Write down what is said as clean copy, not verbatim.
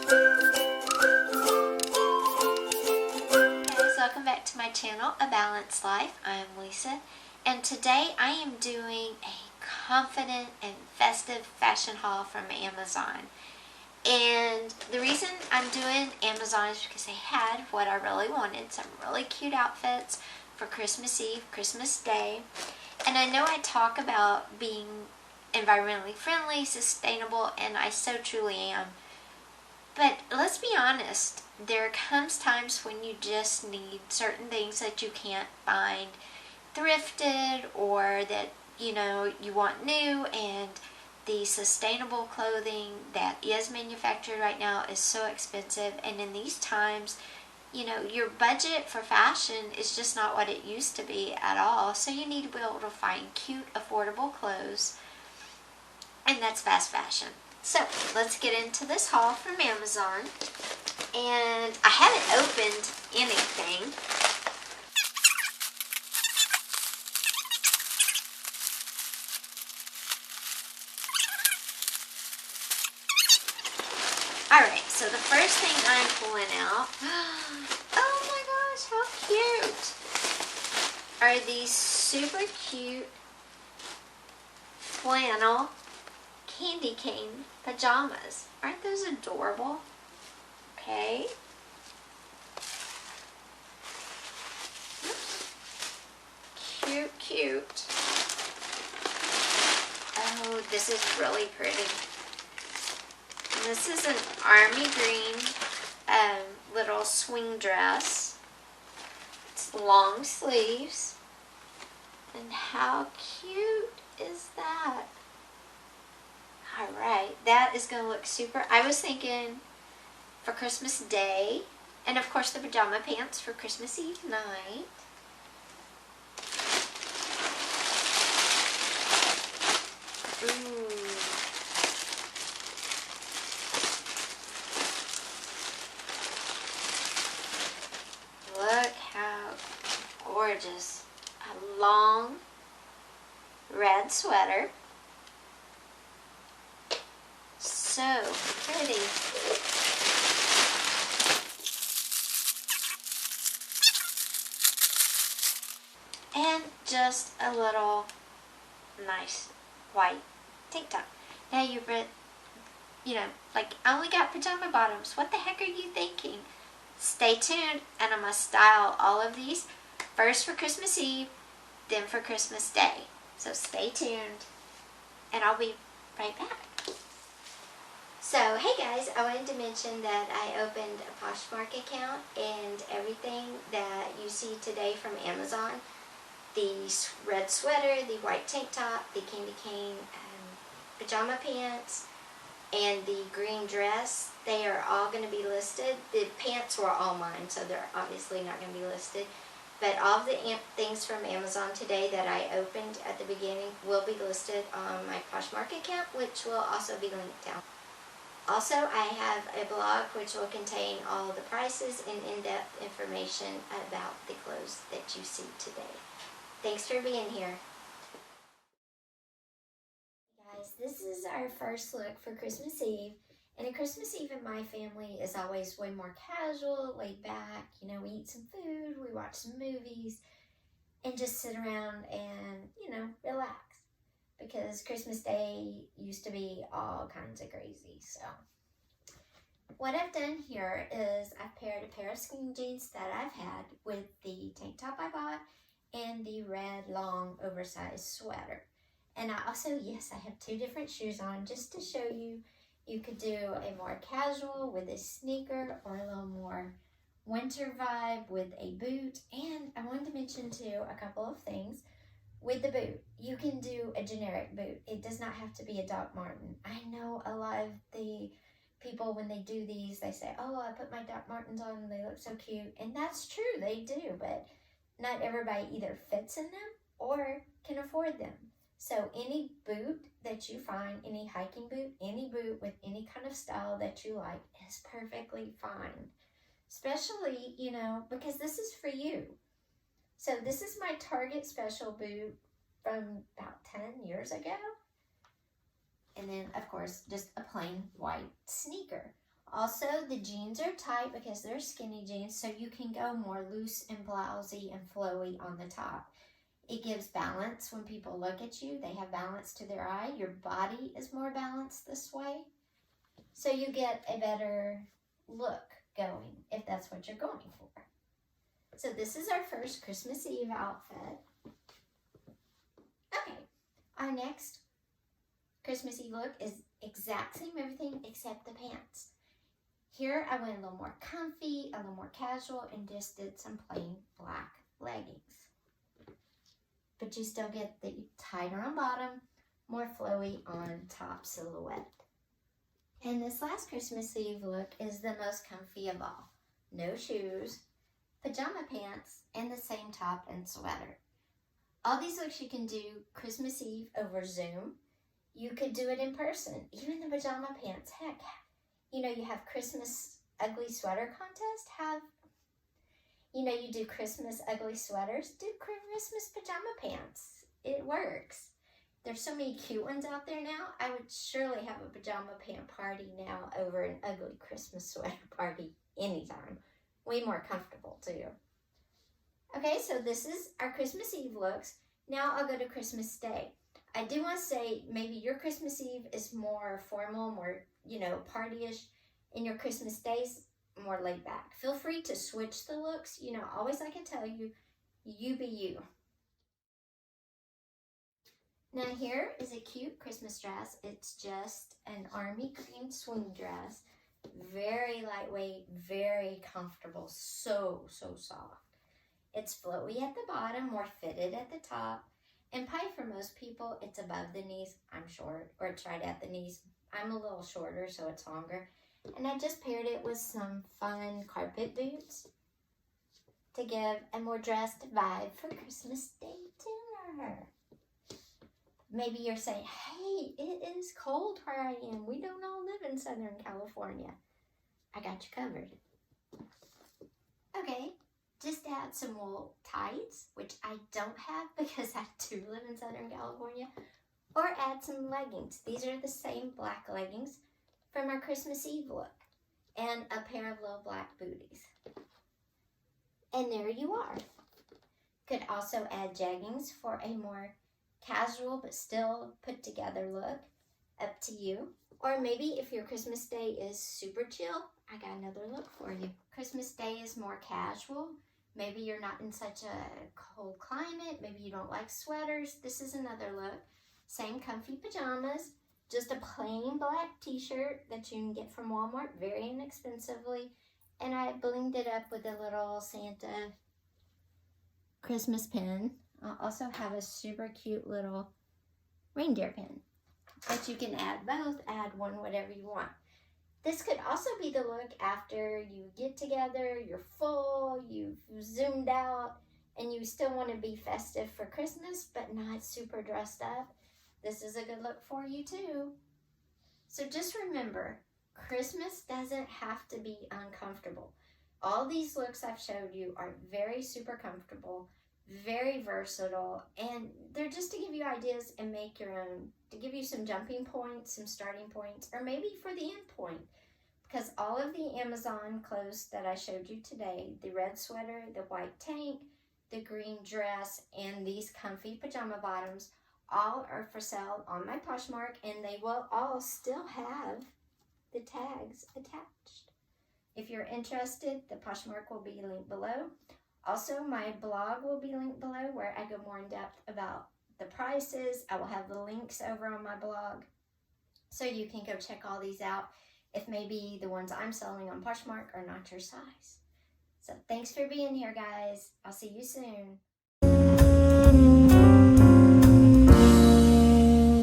Welcome back to my channel, A Balanced Life. I am Lisa, and today I am doing a confident and festive fashion haul from Amazon. And the reason I'm doing Amazon is because they had what I really wanted, some really cute outfits for Christmas Eve, Christmas Day. And I know I talk about being environmentally friendly, sustainable, and I so truly am. But let's be honest, there comes times when you just need certain things that you can't find thrifted, or that you want new, and the sustainable clothing that is manufactured right now is so expensive. And in these times, your budget for fashion is just not what it used to be at all. So you need to be able to find cute, affordable clothes, and that's fast fashion. So let's get into this haul from Amazon. And I haven't opened anything. Alright, so the first thing I'm pulling out, oh my gosh, how cute, are these super cute flannel candy cane pajamas. Aren't those adorable? Okay. Oops. Cute, cute. Oh, this is really pretty. And this is an army green little swing dress. It's long sleeves. And how cute is that? Alright, that is going to look super. I was thinking for Christmas Day, and of course the pajama pants for Christmas Eve night. Ooh. Look how gorgeous. A long red sweater. So pretty. And just a little nice white tank top. Now like, I only got pajama bottoms. What the heck are you thinking? Stay tuned, and I'm going to style all of these. First for Christmas Eve, then for Christmas Day. So stay tuned, and I'll be right back. So, hey guys, I wanted to mention that I opened a Poshmark account, and everything that you see today from Amazon, the red sweater, the white tank top, the candy cane pajama pants, and the green dress, they are all going to be listed. The pants were all mine, so they're obviously not going to be listed. But all of the things from Amazon today that I opened at the beginning will be listed on my Poshmark account, which will also be linked down. Also, I have a blog which will contain all the prices and in-depth information about the clothes that you see today. Thanks for being here. Guys, this is our first look for Christmas Eve. And a Christmas Eve in my family is always way more casual, laid back. We eat some food, we watch some movies, and just sit around and, relax. Because Christmas Day used to be all kinds of crazy. So what I've done here is I've paired a pair of skinny jeans that I've had with the tank top I bought and the red long oversized sweater. And I also, yes, I have two different shoes on just to show you. You could do a more casual with a sneaker, or a little more winter vibe with a boot. And I wanted to mention too a couple of things. With the boot, you can do a generic boot. It does not have to be a Doc Marten. I know a lot of the people, when they do these, they say, oh, I put my Doc Martens on and they look so cute. And that's true, they do, but not everybody either fits in them or can afford them. So any boot that you find, any hiking boot, any boot with any kind of style that you like is perfectly fine. Especially, because this is for you. So this is my Target special boot from about 10 years ago. And then, of course, just a plain white sneaker. Also, the jeans are tight because they're skinny jeans, so you can go more loose and blousy and flowy on the top. It gives balance when people look at you. They have balance to their eye. Your body is more balanced this way. So you get a better look going if that's what you're going for. So this is our first Christmas Eve outfit. Okay, our next Christmas Eve look is exact same everything except the pants. Here I went a little more comfy, a little more casual, and just did some plain black leggings. But you still get the tighter on bottom, more flowy on top silhouette. And this last Christmas Eve look is the most comfy of all. No shoes, pajama pants, and the same top and sweater. All these looks you can do Christmas Eve over Zoom. You could do it in person, even the pajama pants. Heck, you know, you have Christmas ugly sweater contest, you do Christmas ugly sweaters, do Christmas pajama pants. It works. There's so many cute ones out there now. I would surely have a pajama pant party now over an ugly Christmas sweater party anytime. Way more comfortable too. Okay, so this is our Christmas Eve looks. Now I'll go to Christmas Day. I do want to say maybe your Christmas Eve is more formal, more, partyish, and your Christmas Day's more laid back. Feel free to switch the looks. Always like I tell you, you be you. Now here is a cute Christmas dress. It's just an army green swing dress. Very lightweight, very comfortable, so soft. It's flowy at the bottom, more fitted at the top. And probably for most people, it's above the knees. I'm short, or it's right at the knees. I'm a little shorter, so it's longer. And I just paired it with some fun carpet boots to give a more dressed vibe for Christmas Day dinner. Maybe you're saying, hey, it is cold where I am. We don't all live in Southern California. I got you covered. Okay, just add some wool tights, which I don't have because I do live in Southern California, or add some leggings. These are the same black leggings from our Christmas Eve look, and a pair of little black booties. And there you are. Could also add jeggings for a more casual but still put together look, up to you. Or maybe if your Christmas Day is super chill, I got another look for you. Christmas Day is more casual. Maybe you're not in such a cold climate. Maybe you don't like sweaters. This is another look. Same comfy pajamas, just a plain black t-shirt that you can get from Walmart very inexpensively. And I blinged it up with a little Santa Christmas pin. I also have a super cute little reindeer pin. But you can add both, add one, whatever you want. This could also be the look after you get together, you're full, you've zoomed out, and you still want to be festive for Christmas, but not super dressed up. This is a good look for you too. So just remember, Christmas doesn't have to be uncomfortable. All these looks I've showed you are very super comfortable, very versatile, and they're just to give you ideas and make your own, to give you some jumping points, some starting points, or maybe for the end point. Because all of the Amazon clothes that I showed you today, the red sweater, the white tank, the green dress, and these comfy pajama bottoms, all are for sale on my Poshmark, and they will all still have the tags attached. If you're interested, the Poshmark will be linked below. Also, my blog will be linked below where I go more in depth about the prices. I will have the links over on my blog so you can go check all these out if maybe the ones I'm selling on Poshmark are not your size. So thanks for being here, guys. I'll see you soon.